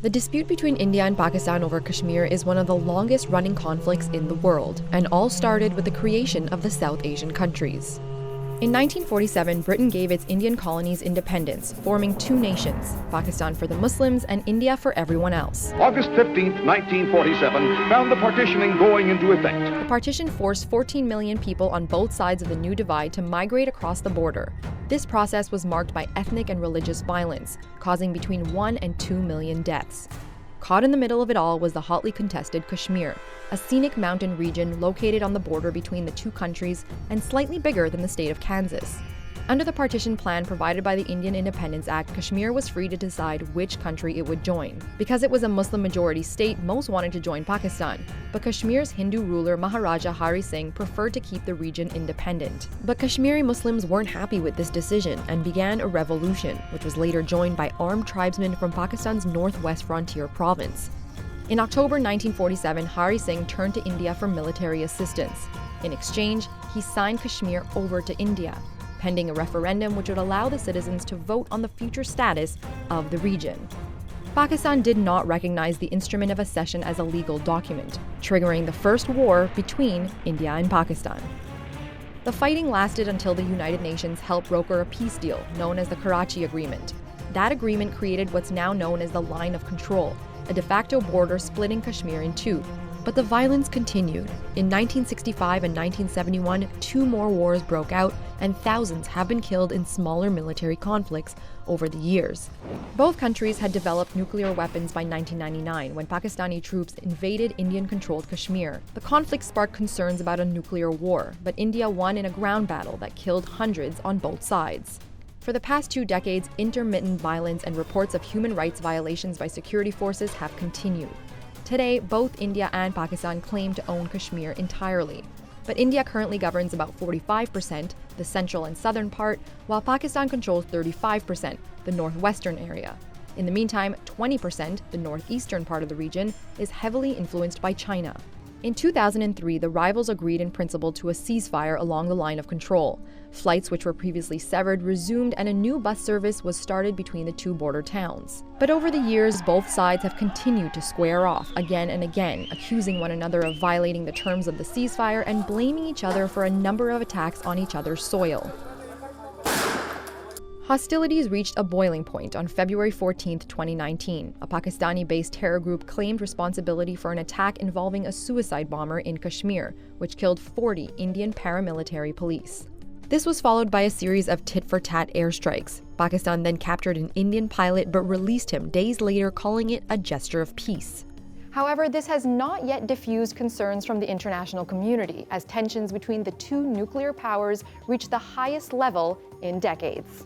The dispute between India and Pakistan over Kashmir is one of the longest-running conflicts in the world, and all started with the creation of the South Asian countries. In 1947, Britain gave its Indian colonies independence, forming two nations, Pakistan for the Muslims and India for everyone else. August 15, 1947, found the partitioning going into effect. The partition forced 14 million people on both sides of the new divide to migrate across the border. This process was marked by ethnic and religious violence, causing between 1 and 2 million deaths. Caught in the middle of it all was the hotly contested Kashmir, a scenic mountain region located on the border between the two countries and slightly bigger than the state of Kansas. Under the partition plan provided by the Indian Independence Act, Kashmir was free to decide which country it would join. Because it was a Muslim-majority state, most wanted to join Pakistan, but Kashmir's Hindu ruler Maharaja Hari Singh preferred to keep the region independent. But Kashmiri Muslims weren't happy with this decision and began a revolution, which was later joined by armed tribesmen from Pakistan's northwest frontier province. In October 1947, Hari Singh turned to India for military assistance. In exchange, he signed Kashmir over to India, pending a referendum which would allow the citizens to vote on the future status of the region. Pakistan did not recognize the instrument of accession as a legal document, triggering the first war between India and Pakistan. The fighting lasted until the United Nations helped broker a peace deal known as the Karachi Agreement. That agreement created what's now known as the Line of Control, a de facto border splitting Kashmir in two. But the violence continued. In 1965 and 1971, two more wars broke out, and thousands have been killed in smaller military conflicts over the years. Both countries had developed nuclear weapons by 1999 when Pakistani troops invaded Indian-controlled Kashmir. The conflict sparked concerns about a nuclear war, but India won in a ground battle that killed hundreds on both sides. For the past 2 decades, intermittent violence and reports of human rights violations by security forces have continued. Today, both India and Pakistan claim to own Kashmir entirely. But India currently governs about 45%, the central and southern part, while Pakistan controls 35%, the northwestern area. In the meantime, 20%, the northeastern part of the region, is heavily influenced by China. In 2003, the rivals agreed in principle to a ceasefire along the line of control. Flights which were previously severed resumed and a new bus service was started between the two border towns. But over the years, both sides have continued to square off again and again, accusing one another of violating the terms of the ceasefire and blaming each other for a number of attacks on each other's soil. Hostilities reached a boiling point on February 14, 2019. A Pakistani-based terror group claimed responsibility for an attack involving a suicide bomber in Kashmir, which killed 40 Indian paramilitary police. This was followed by a series of tit-for-tat airstrikes. Pakistan then captured an Indian pilot but released him days later, calling it a gesture of peace. However, this has not yet diffused concerns from the international community, as tensions between the two nuclear powers reach the highest level in decades.